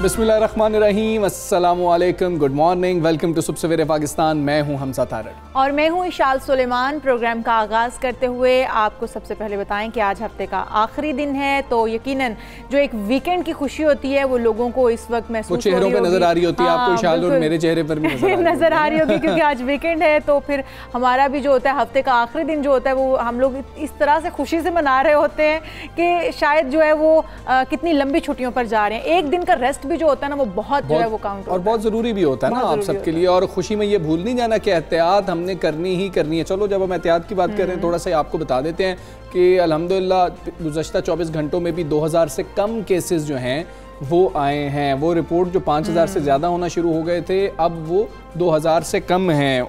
बिस्मिल्लाहिर्रहमानिर्रहीम, अस्सलामु अलैकुम, गुड मॉर्निंग, वेलकम टू सुबह सवेरे पाकिस्तान। मैं हूं हमजा तारड़ और मैं हूं इशाल सुलेमान। प्रोग्राम का आगाज़ करते हुए आपको सबसे पहले बताएं कि आज हफ्ते का आखिरी दिन है, तो यकीनन जो एक वीकेंड की खुशी होती है वो लोगों को इस वक्त महसूस चेहरों पे नजर आ रही होती है। आपको इशाल और मेरे चेहरे पर भी नजर आ रही होगी क्योंकि आज वीकेंड है। तो फिर हमारा भी जो होता है हफ्ते का आखिरी दिन जो होता है वो हम लोग इस तरह से खुशी से मना रहे होते हैं कि शायद जो है वो कितनी लंबी छुट्टियों पर जा रहे हैं। एक दिन का रेस्ट भी जो होता है ना वो बहुत जो है वो काउंट और बहुत ज़रूरी भी होता है ना आप सबके लिए। और खुशी में ये भूल नहीं जाना कि एहतियात हमने करनी ही करनी है। चलो जब हम एहतियात की बात कर रहे हैं थोड़ा सा आपको बता देते हैं कि अल्हम्दुलिल्लाह गुज़श्ता 24 घंटों में भी 2000 से कम केसेस जो हैं वो आए हैं। वो रिपोर्ट जो 5000 से ज़्यादा होना शुरू हो गए थे अब वो 2000 से कम हैं।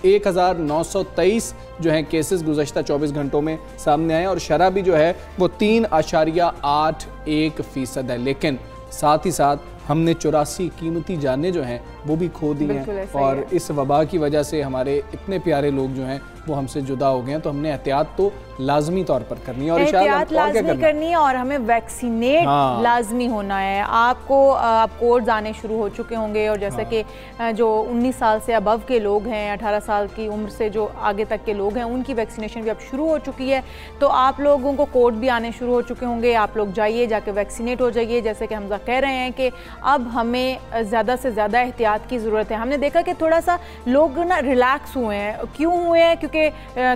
1923 जो है केसेस गुज़श्ता 24 घंटों में सामने आए और शरह भी जो है वो 3.81% है। लेकिन साथ ही साथ हमने 84 कीमती जानें जो हैं वो भी खो दी हैं और इस वबा की वजह से हमारे इतने प्यारे लोग जो हैं वो हमसे जुदा हो गए हैं। तो हमने एहतियात तो लाजमी तौर पर करनी है और एहतियात लाजमी करनी है और हमें वैक्सीनेट लाजमी होना है। आपको अब कोड्स आने शुरू हो चुके होंगे और जैसे कि जो 19 साल से अबव के लोग हैं, 18 साल की उम्र से जो आगे तक के लोग हैं उनकी वैक्सीनेशन भी अब शुरू हो चुकी है। तो आप लोगों को कोड भी आने शुरू हो चुके होंगे। आप लोग जाइए, जाके वैक्सीनेट हो जाइए। जैसे कि हमजा कह रहे हैं कि अब हमें ज़्यादा से ज़्यादा एहतियात की ज़रूरत है। हमने देखा कि थोड़ा सा लोग ना रिलैक्स हुए हैं। क्यों हुए हैं? क्योंकि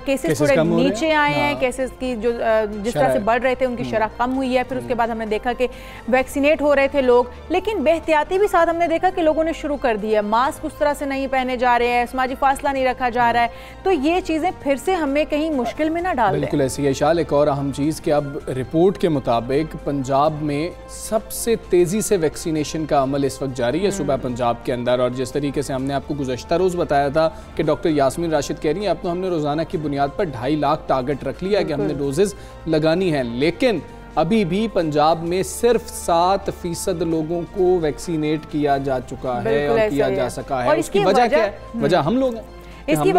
केसेस थोड़े नीचे आए हैं। केसेस की जो जिस तरह से बढ़ रहे थे उनकी शरह कम हुई है। फिर उसके बाद हमने देखा कि वैक्सीनेट हो रहे थे लोग, लेकिन बेहतियाती भी साथ हमने देखा कि लोगों ने शुरू कर दी है। मास्क उस तरह से नहीं पहने जा रहे हैं, समाजी फासला नहीं रखा जा रहा है। तो ये चीज़ें फिर से हमें कहीं मुश्किल में ना डाल दें। बिल्कुल ऐसी है शाल। एक और अहम चीज़ कि अब रिपोर्ट के मुताबिक पंजाब में सबसे तेज़ी से वैक्सीनेशन का अमल इस वक्त जारी है सुबह पंजाब के अंदर। और जिस तरीके से हमने आपको गुज़श्ता रोज़ बताया था कि डॉक्टर यास्मीन राशिद कह रही हैं अब तो हमने रोज़ाना की बुनियाद पर 2.5 लाख टारगेट रख लिया कि हमने डोजेस लगानी है, लेकिन अभी भी पंजाब में सिर्फ 7% लोगों को वैक्सीनेट किया जा चुका है और किया जा सका है। उसकी वजह क्या है? वजह हम लोग हैं। इसकी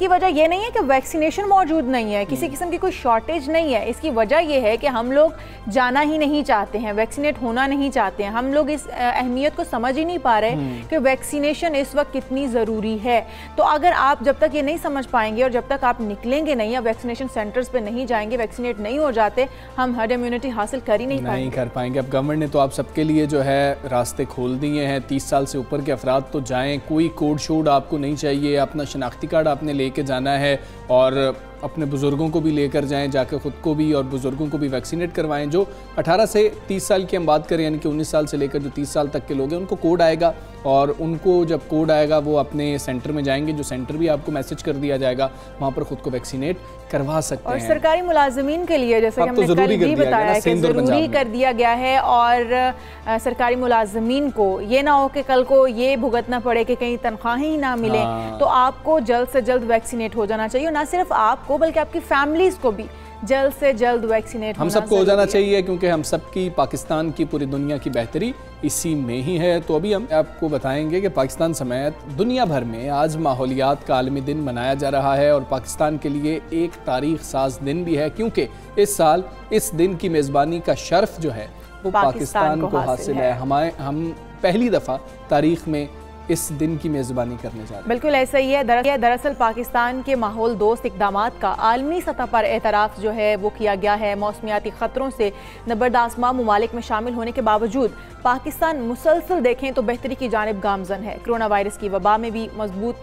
वजह ये नहीं है कि वैक्सीनेशन मौजूद नहीं है, किसी किस्म की कोई शॉर्टेज नहीं है। इसकी वजह ये है कि हम लोग जाना ही नहीं चाहते हैं, वैक्सीनेट होना नहीं चाहते हैं। हम लोग इस अहमियत को समझ ही नहीं पा रहे कि वैक्सीनेशन इस वक्त कितनी ज़रूरी है। तो अगर आप जब तक ये नहीं समझ पाएंगे और जब तक आप निकलेंगे नहीं या वैक्सीनेशन सेंटर्स पर नहीं जाएंगे, वैक्सीनेट नहीं हो जाते, हम हर्ड इम्यूनिटी हासिल कर ही नहीं कर पाएंगे। अब गवर्नमेंट ने तो आप सबके लिए जो है रास्ते खोल दिए हैं। 30 साल से ऊपर के अफराद तो जाएँ, कोई कोड शोड आपको नहीं चाहिए, अपना शनाख्ती कार्ड आपने लेके जाना है और अपने बुज़ुर्गों को भी लेकर जाएं, जाकर ख़ुद को भी और बुज़ुर्गों को भी वैक्सीनेट करवाएं। जो 18 से 30 साल की हम बात करें यानी कि 19 साल से लेकर जो 30 साल तक के लोग हैं उनको कोड आएगा और उनको जब कोड आएगा वो अपने सेंटर में जाएंगे, जो सेंटर भी आपको मैसेज कर दिया जाएगा, वहाँ पर ख़ुद को वैक्सीनेट करवा सकते हैं। और सरकारी मुलाजिमीन के लिए जैसे हमने कल भी बताया कि ज़रूरी कर दिया गया है और सरकारी मुलाजिमीन को ये ना हो कि कल को ये भुगतना पड़े कि कहीं तनख्वाहें ही ना मिले। तो आपको जल्द से जल्द वैक्सीनेट हो जाना चाहिए। ना सिर्फ आपको बल्कि आपकी फैमिलीज को भी जल्द से जल्द वैक्सीनेट हम सबको हो जाना चाहिए क्योंकि हम सबकी, पाकिस्तान की, पूरी दुनिया की बेहतरी इसी में ही है। तो अभी हम आपको बताएंगे कि पाकिस्तान समेत दुनिया भर में आज माहौलियात का आलमी दिन मनाया जा रहा है और पाकिस्तान के लिए एक तारीख साज दिन भी है क्योंकि इस साल इस दिन की मेज़बानी का शर्फ जो है वो पाकिस्तान को हासिल है। हम पहली दफ़ा तारीख में इस दिन की मेज़बानी करने जा रहे हैं। बिल्कुल ऐसा ही है। दरअसल पाकिस्तान के माहौल दोस्त इक़दामात का आलमी सतह पर एतराफ़ जो है वो किया गया है। मौसमियाती ख़तरों से नबरदास्मा ममालिक में शामिल होने के बावजूद पाकिस्तान मुसलसल देखें तो बेहतरी की जानिब गामजन है। कोरोना वायरस की वबा में भी मजबूत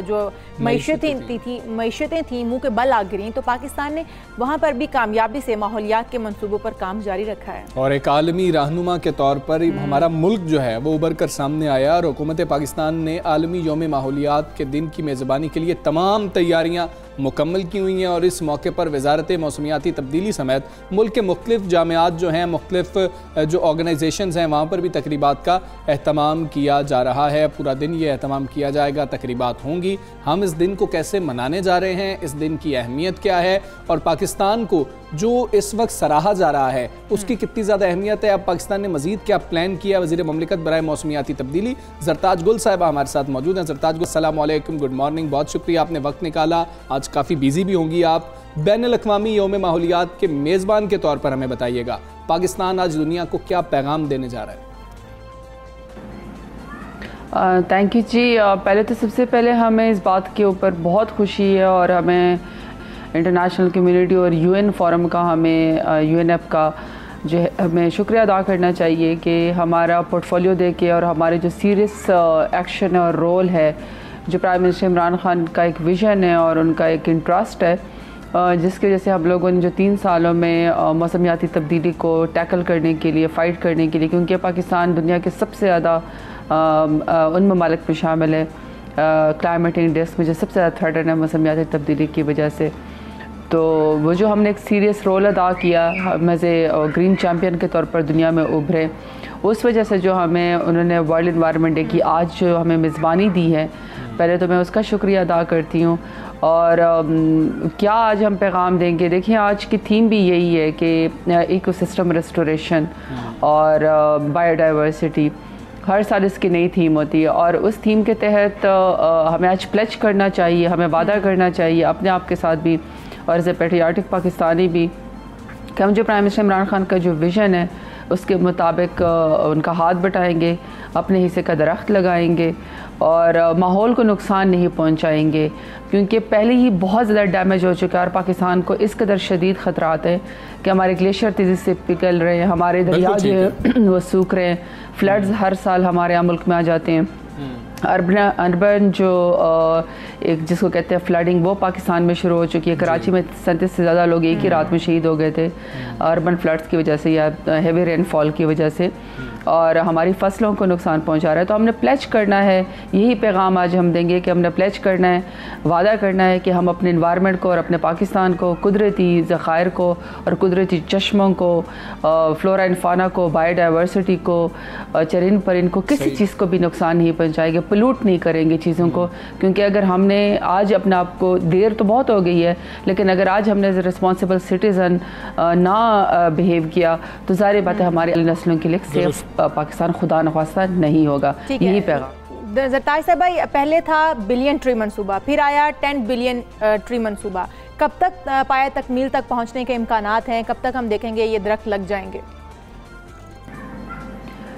जो मईशतें थीं मुँह के बल आ गिरी, तो पाकिस्तान ने वहाँ पर भी कामयाबी से माहौलियात के मनसूबों पर काम जारी रखा है और एक आलमी रहनुमा के तौर पर हमारा मुल्क जो है वो उभर कर सामने आया और हुकूमत पाकिस्तान ने आलमी यौम माहौलियात के दिन की मेज़बानी के लिए तमाम तैयारियाँ मुकम्मल की हुई हैं और इस मौके पर वजारत मौसमियाती तब्दीली समेत मुल्क के मुख्तलिफ जामियात जो हैं, मुख्तलिफ जो ऑर्गेनाइजेशंस हैं, वहाँ पर भी तकरीबात का एहतमाम किया जा रहा है। पूरा दिन ये एहतमाम किया जाएगा, तकरीबात होंगी। हम इस दिन को कैसे मनाने जा रहे हैं, इस दिन की अहमियत क्या है और पाकिस्तान को जो इस वक्त सराहा जा रहा है उसकी कितनी ज़्यादा अहमियत है, अब पाकिस्तान ने मज़ीद क्या प्लान किया। वज़ीर ममलिकत बराए मौसमियाती तब्दीली ज़रताज गुल साहिबा हमारे साथ मौजूद हैं। ज़रताज गुल, अस्सलाम वालेकुम, गुड मॉर्निंग, बहुत शुक्रिया आपने वक्त निकाला। आज काफ़ी बिजी भी होंगी आप। बैनुल-अक़वामी यौम माहौलियात के मेज़बान के तौर पर हमें बताइएगा, पाकिस्तान आज दुनिया को क्या पैगाम देने जा रहा है? थैंक यू जी। पहले तो सबसे पहले हमें इस बात के ऊपर बहुत खुशी है और हमें इंटरनेशनल कम्युनिटी और यूएन फोरम का, हमें यूएनएफ का जो है हमें शुक्रिया अदा करना चाहिए कि हमारा पोर्टफोलियो दे के और हमारे जो सीरियस एक्शन और रोल है, जो प्राइम मिनिस्टर इमरान खान का एक विज़न है और उनका एक इंटरेस्ट है, जिसकी वजह से हम लोगों ने जो 3 सालों में मौसमियाती तब्दीली को टैकल करने के लिए, फ़ाइट करने के लिए, क्योंकि पाकिस्तान दुनिया के सबसे ज़्यादा उन ममालिक में शामिल है क्लाइमेट इंडेक्स में जो सबसे ज़्यादा थ्रेटन है मौसमियाती तब्दीली की वजह से। तो वो जो हमने एक सीरियस रोल अदा किया, हम एज़ ए ग्रीन चैम्पियन के तौर पर दुनिया में उभरे, उस वजह से जो हमें उन्होंने वर्ल्ड इन्वायरमेंट डे की आज जो हमें मेज़बानी दी है, पहले तो मैं उसका शुक्रिया अदा करती हूँ। और क्या आज हम पैगाम देंगे, देखिए आज की थीम भी यही है कि इकोसिस्टम रेस्टोरेशन और बायोडाइवर्सिटी, हर साल इसकी नई थीम होती है और उस थीम के तहत हमें आज प्लेज करना चाहिए, हमें वादा करना चाहिए अपने आप के साथ भी और एज ए पेट्रियाटिक पाकिस्तानी भी कि हम जो प्राइम मिनिस्टर इमरान खान का जो विज़न है उसके मुताबिक उनका हाथ बटाएंगे, अपने हिस्से का दरख्त लगाएंगे और माहौल को नुकसान नहीं पहुंचाएंगे, क्योंकि पहले ही बहुत ज़्यादा डैमेज हो चुका है और पाकिस्तान को इस कदर शदीद ख़तरात हैं कि हमारे ग्लेशियर तेज़ी से पिघल रहे हैं, हमारे दरिया जो है वो सूख रहे हैं, फ्लड्स हर साल हमारे यहाँ मुल्क में आ जाते हैं। अर्बन जो एक जिसको कहते हैं फ्लडिंग, वो पाकिस्तान में शुरू हो चुकी है। कराची में 37 से ज़्यादा लोग एक ही रात में शहीद हो गए थे अर्बन फ्लड्स की वजह से या हेवी रेनफॉल की वजह से, और हमारी फसलों को नुकसान पहुंचा रहा है। तो हमने प्लेज करना है, यही पैगाम आज हम देंगे कि हमने प्लेज करना है, वादा करना है कि हम अपने इन्वायरमेंट को और अपने पाकिस्तान को, कुदरती ज़खायर को और कुदरती चश्मों को, फ्लोरा एंड फाना को, बायोडाइवर्सिटी को, चरिंद परिंद को, किसी चीज़ को भी नुकसान नहीं पहुँचाएंगे, पोल्यूट नहीं करेंगे चीज़ों को। क्योंकि अगर हमने आज अपने आप को, देर तो बहुत हो गई है, लेकिन अगर आज हमने एज ए रिस्पॉन्सिबल सिटीज़न ना बिहेव किया तो ज़ाहिर बात है हमारी नस्लों के लिए सेफ पाकिस्तान खुदा नख्वास्ता नहीं होगा। यही पैगाम। ज़रताज साहब भाई, पहले था बिलियन ट्री मनसूबा, फिर आया 10 बिलियन ट्री मनसूबा, कब तक पाया तकमील तक पहुंचने के इम्कानात हैं, कब तक हम देखेंगे ये दरख्त लग जाएंगे?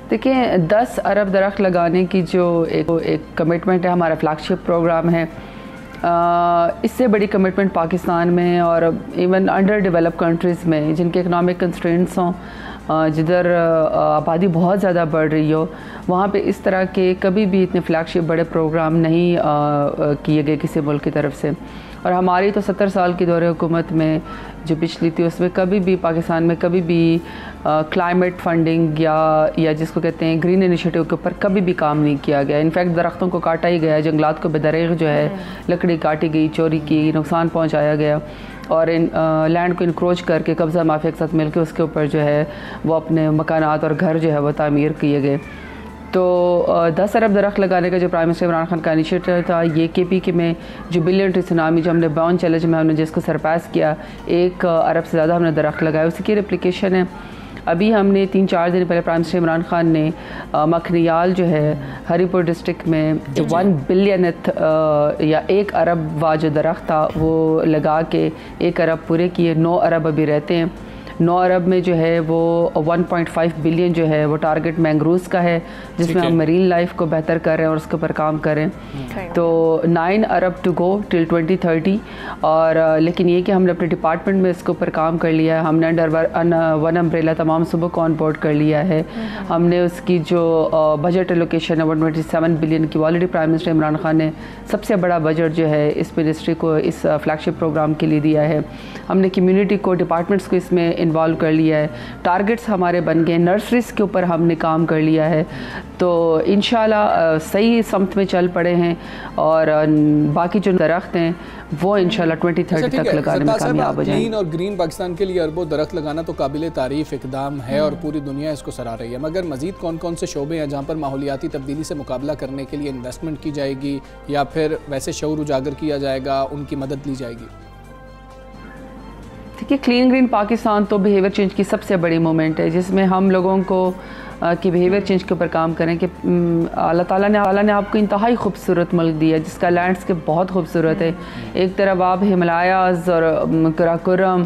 देखिए 10 अरब दरख्त लगाने की जो एक कमिटमेंट है, हमारा फ्लैगशिप प्रोग्राम है, इससे बड़ी कमिटमेंट पाकिस्तान में और इवन अंडर डेवलप कंट्रीज़ में जिनके इकनॉमिक कंस्ट्रेंट्स हों, जिधर आबादी बहुत ज़्यादा बढ़ रही हो, वहाँ पे इस तरह के कभी भी इतने फ्लैगशिप बड़े प्रोग्राम नहीं किए गए किसी मुल्क की तरफ से। और हमारी तो 70 साल की दौरे हुकूमत में जो पिछली थी उसमें कभी भी पाकिस्तान में कभी भी क्लाइमेट फंडिंग या जिसको कहते हैं ग्रीन इनिशिएटिव के ऊपर कभी भी काम नहीं किया गया। इनफैक्ट दरख्तों को काटा ही गया, जंगलात को बेदरेग जो है लकड़ी काटी गई, चोरी की, नुकसान पहुँचाया गया और इन लैंड को इनक्रोच करके कब्ज़ा माफिया के साथ मिलकर उसके ऊपर जो है वो अपने मकानात और घर जो है वो तामीर किए गए। तो 10 अरब दरख्त लगाने का जो प्राइम मिनिस्टर इमरान खान का इनिशिएटिव था, ये KPK में जो बिलियन ट्री सुनामी जो हमने बाउंड चैलेंज में हमने जिसको सरपास किया, 1 अरब से ज़्यादा हमने दरख्त लगाए, उसी की रेप्लिकेशन है। अभी हमने 3-4 दिन पहले प्राइम मिनिस्टर इमरान खान ने मखनियाल जो है हरीपुर डिस्ट्रिक्ट में जो 1 बिलियन या 1 अरब वा जो दरख्त था वो लगा के 1 अरब पूरे किए। 9 अरब अभी रहते हैं। 9 अरब में जो है वो 1.5 बिलियन जो है वो टारगेट मैंग्रोव्स का है, जिसमें हम मरीन लाइफ को बेहतर कर रहे हैं और उसके ऊपर काम कर रहे हैं। तो 9 अरब टू गो टिल 2030। और लेकिन ये कि हमने अपने डिपार्टमेंट में इसके ऊपर काम कर लिया है। हमने अंडर वन अम्ब्रेला तमाम सूबों को ऑन बोर्ड कर लिया है। हमने उसकी जो बजट एलोकेशन है 127 बिलियन की already prime minister Imran Khan ने सबसे बड़ा बजट जो है इस मिनिस्ट्री को, इस फ्लैगशिप प्रोग्राम के लिए दिया है। हमने कम्युनिटी को, डिपार्टमेंट्स को इसमें इन्वॉल्व कर लिया है, टारगेट्स हमारे बन गए, नर्सरीज़ के ऊपर हमने काम कर लिया है, तो इंशाल्लाह सही समत में चल पड़े हैं और बाकी जो दरख्त हैं वो इंशाल्लाह 2030 तक लगाने में कामयाब हो जाएंगे। क्लीन और ग्रीन पाकिस्तान के लिए अरबों दरख्त लगाना तो काबिल तारीफ़ इक़दाम है और पूरी दुनिया इसको सराह रही है, मगर मज़ीद कौन कौन से शोबे हैं जहाँ पर माहौलियाती तब्दीली से मुकाबला करने के लिए इन्वेस्टमेंट की जाएगी या फिर वैसे शऊर उजागर किया जाएगा, उनकी मदद ली जाएगी? देखिए, क्लीन ग्रीन पाकिस्तान तो बिहेवियर चेंज की सबसे बड़ी मूवमेंट है जिसमें हम लोगों को कि बिहेवियर चेंज के ऊपर काम करें कि अल्लाह ताला ने आपको इंतहाई खूबसूरत मुल्क दिया जिसका लैंडस्केप बहुत खूबसूरत है। एक तरफ आप हिमालयाज़ और कराकोरम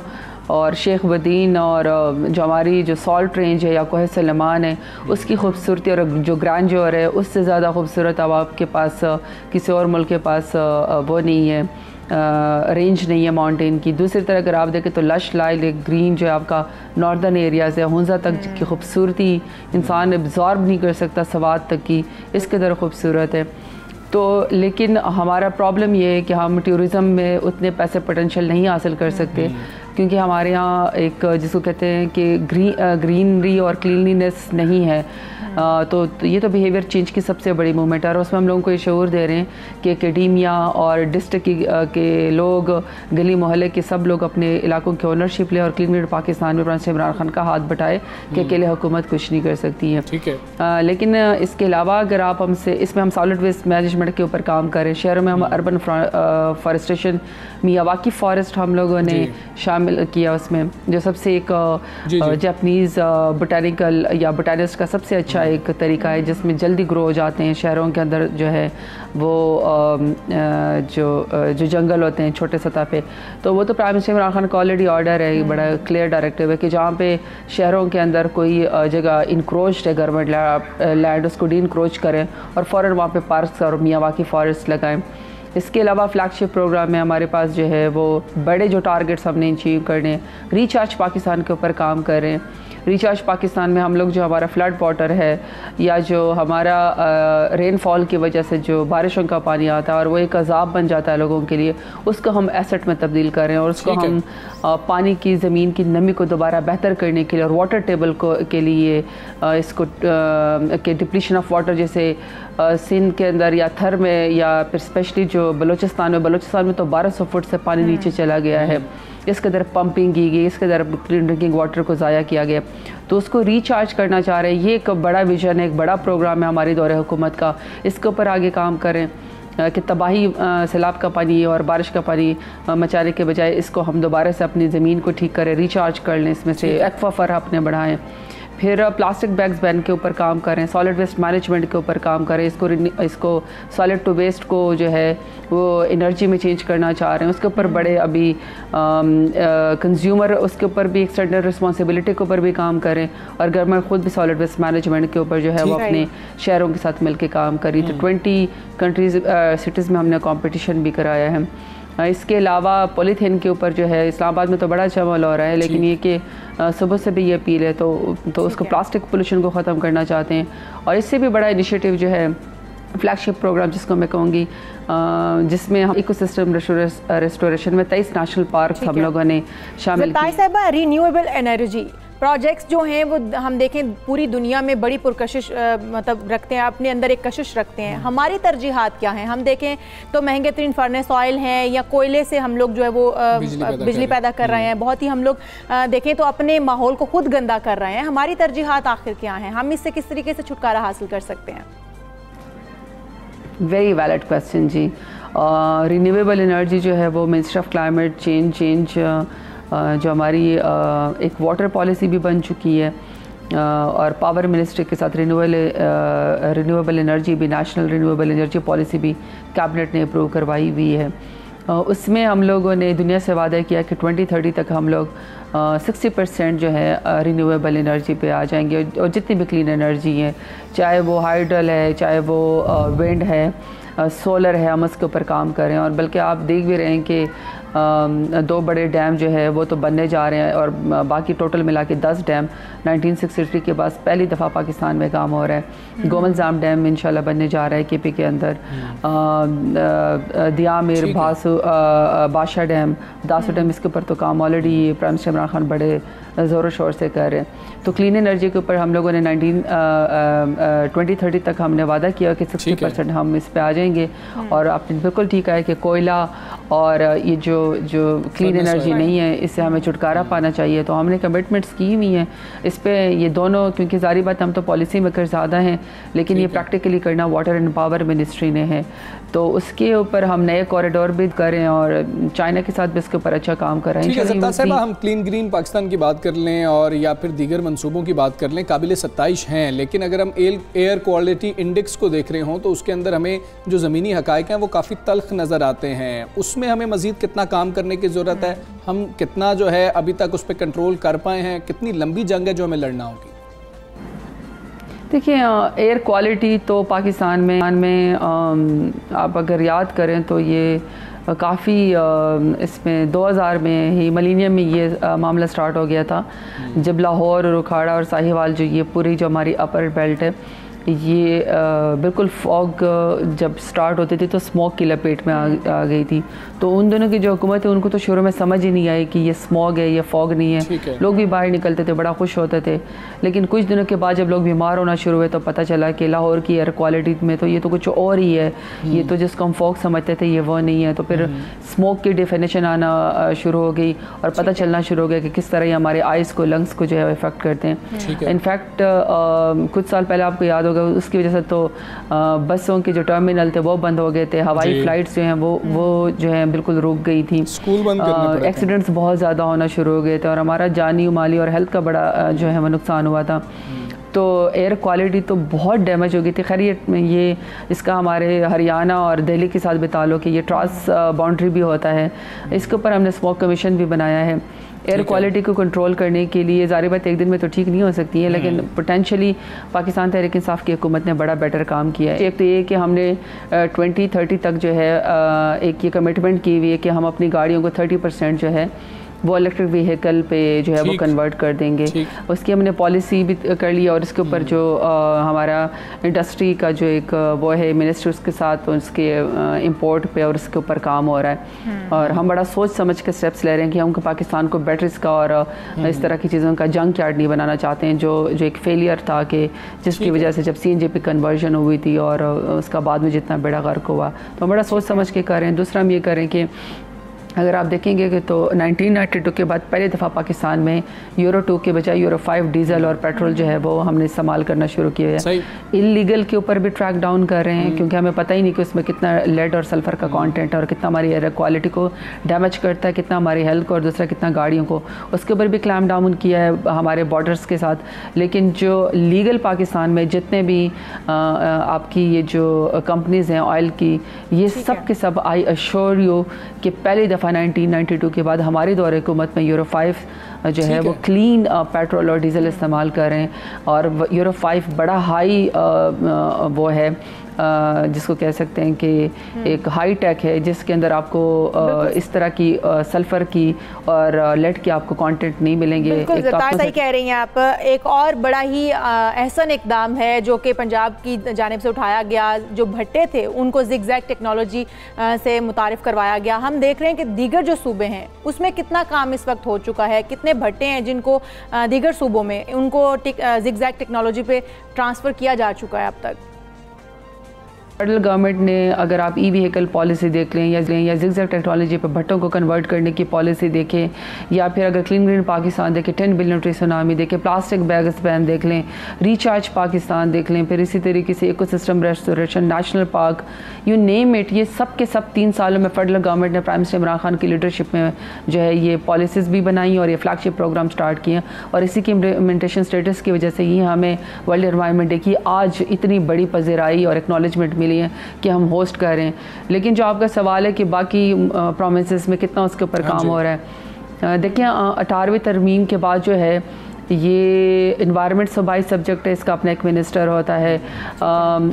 और शेख बदीन और जो हमारी जो सॉल्ट रेंज है या कोह सलेमान है उसकी खूबसूरती और जो ग्रैंड्योर है उससे ज़्यादा खूबसूरत अब आपके पास किसी और मुल्क के पास वो नहीं है, रेंज नहीं है माउंटेन की। दूसरी तरफ अगर आप देखें तो लश लाइल ग्रीन जो है आपका नॉर्दर्न एरियाज़ है, हुंजा तक की खूबसूरती इंसान एब्जॉर्ब नहीं कर सकता, सवात तक की इसके तरह खूबसूरत है। तो लेकिन हमारा प्रॉब्लम ये है कि हम टूरिज़म में उतने पैसे पोटेंशियल नहीं हासिल कर सकते क्योंकि हमारे यहाँ एक जिसको कहते हैं कि ग्रीनरी और क्लीनलीनेस नहीं है। तो ये तो बिहेवियर चेंज की सबसे बड़ी मूवमेंट है और उसमें हम लोगों को ये शऊर दे रहे हैं कि एकेडमिया और डिस्ट्रिक्ट के लोग, गली मोहल्ले के सब लोग अपने इलाकों की ओनरशिप लें और क्लीन ग्रीन पाकिस्तान में प्राइम इमरान खान का हाथ बटाए कि अकेले हुकूमत कुछ नहीं कर सकती है। ठीक है। लेकिन इसके अलावा अगर आप हमसे इसमें हम सॉलिड वेस्ट मैनेजमेंट के ऊपर काम करें, शहरों में हम अर्बन फॉरेस्टेशन मियावाकी फॉरेस्ट हम लोगों ने शामिल किया उसमें, जो सबसे एक जापानीज़ बोटानिकल या बोटानिस्ट का सबसे अच्छा एक तरीका है जिसमें जल्दी ग्रो हो जाते हैं शहरों के अंदर जो है वो जो जंगल होते हैं छोटे सतह पे। तो वो तो प्राइम मिनिस्टर इमरान खान का ऑलरेडी ऑर्डर है, बड़ा क्लियर डायरेक्टिव है कि जहाँ पे शहरों के अंदर कोई जगह इनक्रोच्ड है गवर्नमेंट लैंड उसको डी इनक्रोच करें और फ़ौरन वहाँ पे पार्क्स और मियावाकी फॉरेस्ट लगाएं। इसके अलावा फ्लैगशिप प्रोग्राम में हमारे पास जो है वो बड़े जो टारगेट्स हमने अचीव करने, रिचार्ज पाकिस्तान के ऊपर काम कर रहे हैं। रिचार्ज पाकिस्तान में हम लोग जो हमारा फ्लड वाटर है या जो हमारा रेनफॉल की वजह से जो बारिशों का पानी आता है और वो एक अजाब बन जाता है लोगों के लिए, उसको हम एसेट में तब्दील कर रहे हैं और उसको हम पानी की ज़मीन की नमी को दोबारा बेहतर करने के लिए और वाटर टेबल को के लिए इसको के डिप्लीशन ऑफ वाटर जैसे सिंध के अंदर या थर में या फिर स्पेशली जो बलूचिस्तान में तो 1200 फुट से पानी नीचे चला गया है, इसके अंदर पंपिंग की गई, इसके अंदर क्लीन ड्रिंकिंग वाटर को ज़ाया किया गया, तो उसको रिचार्ज करना चाह रहे हैं। ये एक बड़ा विजन है, एक बड़ा प्रोग्राम है हमारी दौरे हुकूमत का। इसके ऊपर आगे काम करें कि तबाही सैलाब का पानी और बारिश का पानी मचाने के बजाय इसको हम दोबारा से अपनी ज़मीन को ठीक करें, रिचार्ज कर लें, इसमें से एक्वाफर अपने बढ़ाएँ। फिर प्लास्टिक बैग्स बैन के ऊपर काम करें, सॉलिड वेस्ट मैनेजमेंट के ऊपर काम करें, इसको सॉलिड टू वेस्ट को जो है वो एनर्जी में चेंज करना चाह रहे हैं। उसके ऊपर बड़े अभी कंज्यूमर उसके ऊपर भी एक्सटेंडेड रिस्पॉन्सिबिलिटी के ऊपर भी काम करें और गवर्नमेंट खुद भी सॉलिड वेस्ट मैनेजमेंट के ऊपर जो है वो अपने शहरों के साथ मिलकर काम करी। तो 20 कंट्रीज़ सिटीज़ में हमने कॉम्पिटिशन भी कराया है। इसके अलावा पॉलीथीन के ऊपर जो है इस्लामाबाद में तो बड़ा अच्छा अमल हो रहा है, लेकिन ये कि सुबह से भी ये अपील है तो उसको प्लास्टिक पोल्यूशन को ख़त्म करना चाहते हैं। और इससे भी बड़ा इनिशिएटिव जो है फ्लैगशिप प्रोग्राम जिसको मैं कहूँगी, जिसमें हम इकोसिस्टम रेस्टोरेशन में 23 नेशनल पार्क हम लोगों ने शामिल किया। रिन्यूएबल एनर्जी प्रोजेक्ट्स जो हैं वो हम देखें पूरी दुनिया में बड़ी पुरकशिश मतलब रखते हैं, अपने अंदर एक कशिश रखते हैं। हमारी तरजीहात क्या हैं? हम देखें तो महंगे तरीन फर्नेस ऑयल हैं या कोयले से हम लोग जो है वो बिजली पैदा कर रहे हैं। बहुत ही हम लोग देखें तो अपने माहौल को खुद गंदा कर रहे हैं। हमारी तरजीहात आखिर क्या हैं? हम इससे किस तरीके से छुटकारा हासिल कर सकते हैं? वेरी वैलिड क्वेश्चन जी। रिन्यूएबल एनर्जी जो है वो मिनिस्ट्री ऑफ क्लाइमेट चेंज जो हमारी एक वाटर पॉलिसी भी बन चुकी है और पावर मिनिस्ट्री के साथ रिन्यूएबल एनर्जी भी, नेशनल रिन्यूएबल एनर्जी पॉलिसी भी कैबिनेट ने अप्रूव करवाई हुई है। उसमें हम लोगों ने दुनिया से वादा किया कि 2030 तक हम लोग 60% जो है रिन्यूएबल एनर्जी पे आ जाएंगे और जितनी भी क्लीन एनर्जी है, चाहे वो हाइड्रल है, चाहे वो विंड है, सोलर है, हम उसके ऊपर काम कर रहे हैं। और बल्कि आप देख भी रहे हैं कि 2 बड़े डैम जो है वो तो बनने जा रहे हैं और बाकी टोटल मिला के 10 डैम 1963 के बाद पहली दफ़ा पाकिस्तान में काम हो रहा है। गोमलजाम डैम इंशाल्लाह बनने जा रहा है केपी के अंदर। दियामिर बादशाह डैम, दासू डैम, इसके ऊपर तो काम already prime minister Imran Khan बड़े ज़ोर शोर से कर रहे हैं। तो क्लीन एनर्जी के ऊपर हम लोगों ने 2030 तक हमने वादा किया कि 60% हम इस पे आ जाएंगे। और आपने बिल्कुल ठीक है कि कोयला और ये जो क्लीन एनर्जी नहीं है, इससे हमें छुटकारा पाना चाहिए। तो हमने कमिटमेंट्स की हुई हैं इस पे, ये दोनों, क्योंकि सारी बात हम तो पॉलिसी मेकर ज़्यादा हैं, लेकिन ये प्रैक्टिकली करना वाटर एंड पावर मिनिस्ट्री ने है। तो उसके ऊपर हम नए कॉरिडोर भी करें और चाइना के साथ भी इसके ऊपर अच्छा काम कर रहे हैं। सत्ता साहब, हम क्लीन ग्रीन पाकिस्तान की बात कर लें और या फिर दीगर मंसूबों की बात कर लें, काबिल सत्ताइश हैं, लेकिन अगर हम एयर क्वालिटी इंडेक्स को देख रहे हों तो उसके अंदर हमें जो ज़मीनी हक़ाइक़ हैं वो काफ़ी तल्ख नज़र आते हैं। उसमें हमें मज़ीद कितना काम करने की ज़रूरत है? हम कितना जो है अभी तक उस पर कंट्रोल कर पाए हैं? कितनी लंबी जंग है जो हमें लड़ना होगी? देखिए, एयर क्वालिटी तो पाकिस्तान में आप अगर याद करें तो ये काफ़ी इसमें 2000 में ही मिलेनियम में ये मामला स्टार्ट हो गया था, जब लाहौर और उखाड़ा और साहिवाल जो ये पूरी जो हमारी अपर बेल्ट है, ये बिल्कुल फॉग जब स्टार्ट होती थी तो स्मॉग की लपेट में आ गई थी। तो उन दोनों की जो हुकूमत है उनको तो शुरू में समझ ही नहीं आई कि ये स्मॉग है, ये फॉग नहीं है। लोग भी बाहर निकलते थे, बड़ा खुश होते थे। लेकिन कुछ दिनों के बाद जब लोग बीमार होना शुरू हुए तो पता चला कि लाहौर की एयर क्वालिटी में तो ये तो कुछ और ही है, ये तो जिसको हम फॉग समझते थे ये वो नहीं है। तो फिर स्मोक की डिफिनेशन आना शुरू हो गई और पता चलना शुरू हो गया कि किस तरह ये हमारे आइज़ को, लंग्स को जो है इफेक्ट करते हैं। इनफैक्ट कुछ साल पहले आपको याद होगा, उसकी वजह से तो बसों के जो टर्मिनल थे वो बंद हो गए थे, हवाई फ्लाइट्स जो हैं वो जो है बिल्कुल रुक गई थी, स्कूल बंद करने पड़े थे, एक्सीडेंट्स बहुत ज़्यादा होना शुरू हो गए थे और हमारा जानी, माली और हेल्थ का बड़ा जो है वो नुकसान हुआ था। तो एयर क्वालिटी तो बहुत डैमेज हो गई थी। खैर ये इसका हमारे हरियाणा और दिल्ली के साथ भी ताल्लुक़ है, ये ट्रांस बाउंड्री भी होता है, इसके ऊपर हमने स्मोक कमीशन भी बनाया है। एयर क्वालिटी को कंट्रोल करने के लिए ज़ाहिर बात एक दिन में तो ठीक नहीं हो सकती है, लेकिन पोटेंशली पाकिस्तान तहरीक इंसाफ की हुकूमत ने बड़ा बेटर काम किया है। एक तो ये कि हमने 2030 तक जो है एक ये कमिटमेंट की हुई है कि हम अपनी गाड़ियों को 30% जो है वो इलेक्ट्रिक व्हीकल पे जो है वो कन्वर्ट कर देंगे। उसकी हमने पॉलिसी भी कर ली और इसके ऊपर जो हमारा इंडस्ट्री का जो एक वो है मिनिस्टर, उसके साथ उसके इंपोर्ट पे और उसके ऊपर काम हो रहा है। और हम बड़ा सोच समझ के स्टेप्स ले रहे हैं कि हम पाकिस्तान को बैटरीज का और इस तरह की चीज़ों का जंक यार्ड नहीं बनाना चाहते हैं, जो एक फेलियर था कि जिसकी वजह से जब CNG पे कन्वर्जन हुई थी और उसका बाद में जितना बेड़ा गर्क हुआ, तो हम बड़ा सोच समझ के कर रहे हैं। दूसरा हम ये करें कि अगर आप देखेंगे कि तो 1992 के बाद पहली दफ़ा पाकिस्तान में यूरो 2 के बजाय यूरो 5 डीजल और पेट्रोल जो है वो हमने इस्तेमाल करना शुरू किया है। इलीगल के ऊपर भी ट्रैक डाउन कर रहे हैं, क्योंकि हमें पता ही नहीं कि उसमें कितना लेड और सल्फ़र का कंटेंट है और कितना हमारी एयर क्वालिटी को डैमेज करता है, कितना हमारी हेल्थ को और दूसरा कितना गाड़ियों को, उसके ऊपर भी क्लैम डाउन किया है हमारे बॉर्डर्स के साथ। लेकिन जो लीगल पाकिस्तान में जितने भी आपकी ये जो कंपनीज़ हैं ऑयल की, ये सब के सब आई अश्योर यू कि पहली 1992 के बाद हमारी दौर हुकूमत में यूरो 5 जो है वो क्लीन पेट्रोल और डीजल इस्तेमाल कर रहे हैं। और यूरो 5 बड़ा हाई वो है जिसको कह सकते हैं कि एक हाई टेक है, जिसके अंदर आपको इस तरह की सल्फ़र की और लेड के आपको कंटेंट नहीं मिलेंगे। बिल्कुल सही कह रही हैं आप। एक और बड़ा ही अहसन इकदाम है जो कि पंजाब की जानिब से उठाया गया, जो भट्टे थे उनको ज़िगज़ैग टेक्नोलॉजी से मुतारिफ़ करवाया गया। हम देख रहे हैं कि दीगर जो सूबे हैं उसमें कितना काम इस वक्त हो चुका है, कितने भट्टे हैं जिनको दीगर सूबों में उनको ज़िगज़ैग टेक्नोलॉजी पे ट्रांसफ़र किया जा चुका है अब तक। फेडरल गवर्नमेंट ने, अगर आप ई-व्हीकल पॉलिसी देख लें या ज़िगज़ैग टेक्नोलॉजी पर भट्टों को कन्वर्ट करने की पॉलिसी देखें, या फिर अगर क्लीन ग्रीन पाकिस्तान देखें, 10 बिलियन ट्री सुनामी देखें, प्लास्टिक बैग्स बैन देख लें, रिचार्ज पाकिस्तान देख लें, फिर इसी तरीके से ecosystem restoration, national park, you name it, ये सब के सब 3 सालों में फेडरल गवर्नमेंट ने प्राइम मिनिस्टर इमरान खान की लीडरशिप में जो है ये पॉलिसीज़ भी बनाई और ये फ्लैगशिप प्रोग्राम स्टार्ट किए। और इसी की इम्प्लीमेंटेशन स्टेटस की वजह से ही हमें वर्ल्ड एनवायरनमेंट डे की आज इतनी बड़ी पज़ीराई और एक्नॉलेजमेंट मिली है कि हम होस्ट कर रहे हैं। लेकिन जो आपका सवाल है कि बाकी प्रोमिसेस में कितना उसके ऊपर काम हो रहा है, देखिए 18वीं तरमीम के बाद जो है ये इन्वायरमेंट सूबाई सब्जेक्ट है, इसका अपना एक मिनिस्टर होता है।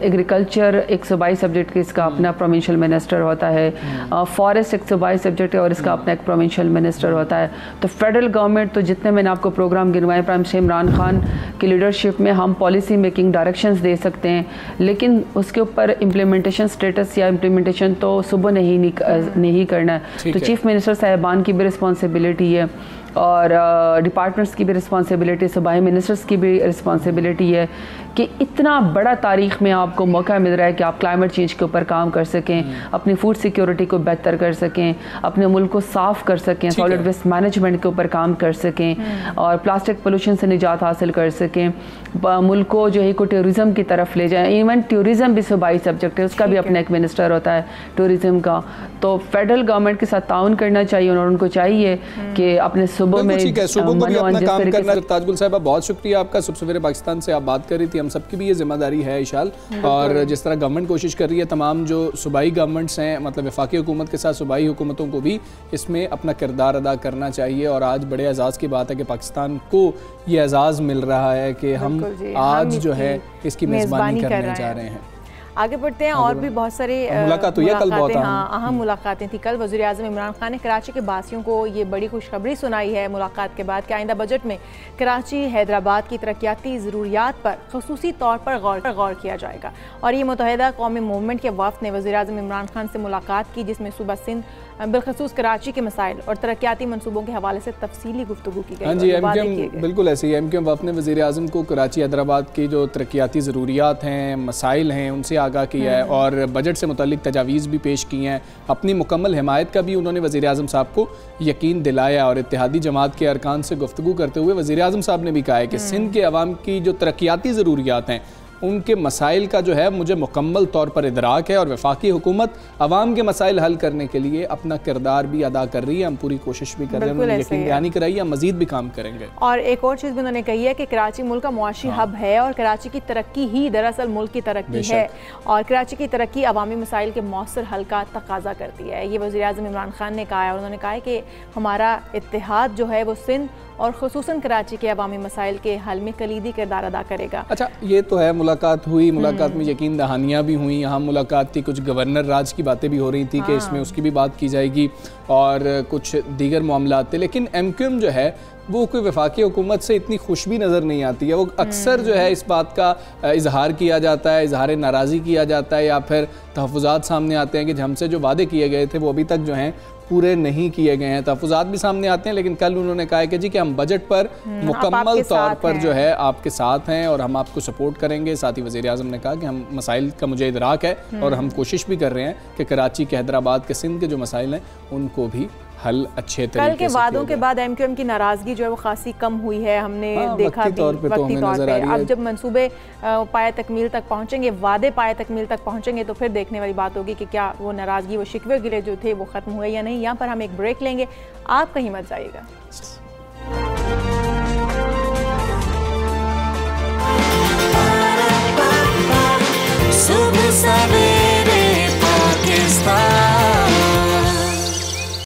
एग्रीकल्चर एक सूबाई सब्जेक्ट है, इसका अपना प्रोविंशियल मिनिस्टर होता है। फॉरेस्ट एक सूबाई सब्जेक्ट है और इसका अपना एक प्रोविंशियल मिनिस्टर होता है। तो फेडरल गवर्नमेंट तो जितने मैंने आपको प्रोग्राम गिनवाए प्राइम मिनिस्टर इमरान खान की लीडरशिप में हम पॉलिसी मेकिंग डायरेक्शंस दे सकते हैं, लेकिन उसके ऊपर इम्प्लीमेंटेशन स्टेटस या इम्प्लीमेंटेशन तो सुबह नहीं करना है। तो चीफ मिनिस्टर साहिबान की भी रिस्पॉन्सिबिलिटी है और डिपार्टमेंट्स की भी रिस्पॉन्सिबिलिटी, सूबाई मिनिस्टर्स की भी रिस्पॉन्सिबिलिटी है कि इतना बड़ा तारीख़ में आपको मौका मिल रहा है कि आप क्लाइमेट चेंज के ऊपर काम कर सकें, अपनी फूड सिक्योरिटी को बेहतर कर सकें, अपने मुल्क को साफ़ कर सकें, सॉलिड वेस्ट मैनेजमेंट के ऊपर काम कर सकें और प्लास्टिक पोल्यूशन से निजात हासिल कर सकें, मुल्क को जो है को टूरिज़म की तरफ ले जाएं। इवन टूरिज़म भी सूबाई सब्जेक्ट है, उसका भी अपना एक मिनिस्टर होता है टूरिज़म का। तो फेडरल गवर्नमेंट के साथ ताउन करना चाहिए और उनको चाहिए कि अपने सूबों में ताजगुल साहिबा, बहुत शुक्रिया आपका। सुबह सवेरे पाकिस्तान से आप बात कर रही थी, हम सबकी भी ये जिम्मेदारी है इशाल, और जिस तरह गवर्नमेंट कोशिश कर रही है, तमाम जो सूबाई गवर्नमेंट्स हैं, मतलब वफाकी हुकूमत के साथ सूबाई हुकूमतों को भी इसमें अपना किरदार अदा करना चाहिए। और आज बड़े एजाज़ की बात है कि पाकिस्तान को ये एजाज़ मिल रहा है कि हम आज जो है इसकी मेज़बानी करने जा रहे हैं। आगे बढ़ते हैं। और भी बहुत सारे मुलाकात हुई है कल, बहुत अहम मुलाकातें थी कल। वज़ीर आज़म इमरान खान ने कराची के बासियों को ये बड़ी खुशखबरी सुनाई है मुलाकात के बाद कि आइंदा बजट में कराची हैदराबाद की तरक्याती ज़रूरियात पर खसूसी तौर पर गौर किया जाएगा। और ये मुत्तहिदा कौमी मूवमेंट के वफ़द ने वज़ीर आज़म इमरान खान से मुलाकात की, जिसमें सूबा सिंध बिलखसूस कराची के मसाइल और तरक्याती मनसूबों के हवाले से तफसीली गुफ्तगू की गई। हाँ जी, एमक्यूएम बिल्कुल ऐसे ही एमक्यूएम वफ़द ने वज़ीर आज़म को कराची हैदराबाद की जो तरक्याती ज़रूरियात हैं, मसाइल हैं, उनसे आगाह किया है और बजट से मुतालिक तजावीज़ भी पेश की हैं। अपनी मुकम्मल हिमायत का भी उन्होंने वज़ीर आज़म साहब को यकीन दिलाया। और इत्तेहादी जमात के अरकान से गुफ्तगू करते हुए वज़ीर आज़म साहब ने भी कहा है कि सिंध के अवाम की जो तरक्याती ज़रूरियात हैं, उनके मसाइल का जो है मुझे मुकम्मल तौर पर इदराक है और वफाकी हुकूमत अवाम के मसाइल हल करने के लिए अपना किरदार भी अदा कर रही है। हम पूरी कोशिश भी कर रहे हैं, उन्होंने यकीन दहानी कराई है, मज़ीद भी काम करेंगे। और एक और चीज़ भी उन्होंने कही है कि कराची मुल्क का मुआशी हब है और कराची की तरक्की ही दरअसल मुल्क की तरक्की है और कराची की तरक्की अवामी मसाइल के मौसर हल का तकाजा करती है। ये वज़ीर आज़म इमरान खान ने कहा है और उन्होंने कहा है कि हमारा इत्तेहाद जो है वो सिंध और खुसूसन कराची के अवामी मसाइल के हल में कलीदी किरदार अदा करेगा। अच्छा, ये तो है मुलाकात हुई, मुलाकात में यकीन दहानियाँ भी हुई, यहाँ मुलाकात थी, कुछ गवर्नर राज की बातें भी हो रही थी कि इसमें उसकी भी बात की जाएगी और कुछ दीगर मामलात थे। लेकिन एमक्यूएम जो है वो कोई वफाकी हुकूमत से इतनी खुश भी नज़र नहीं आती है। वो अक्सर जो है इस बात का इजहार किया जाता है, इजहार नाराज़गी किया जाता है या फिर तहफ़्फ़ुज़ात सामने आते हैं कि हमसे जो वादे किए गए थे वो अभी तक जो हैं पूरे नहीं किए गए हैं। तहफ़्फ़ुज़ात भी सामने आते हैं, लेकिन कल उन्होंने कहा है कि जी कि हम बजट पर मुकम्मल तौर पर जो है आपके साथ हैं और हम आपको सपोर्ट करेंगे। साथ ही वज़ीर आज़म ने कहा कि हम मसाइल का मुझे इदराक है और हम कोशिश भी कर रहे हैं कि कराची के, हैदराबाद के, सिंध के जो मसाइल हैं उनको भी हल अच्छे तरीके से। कल के वादों के बाद एमक्यूएम की नाराज़गी जो है वो खासी कम हुई है, हमने देखा भी वक्ती तौर पे। अब जब मंसूबे पाए तकमील तक पहुँचेंगे, वादे पाए तकमील तक पहुँचेंगे तो फिर देखने वाली बात होगी कि क्या वो नाराज़गी, वो शिकवे गिले जो थे वो ख़त्म हुए या नहीं। यहाँ पर हम एक ब्रेक लेंगे, आप कहीं मत जाइएगा।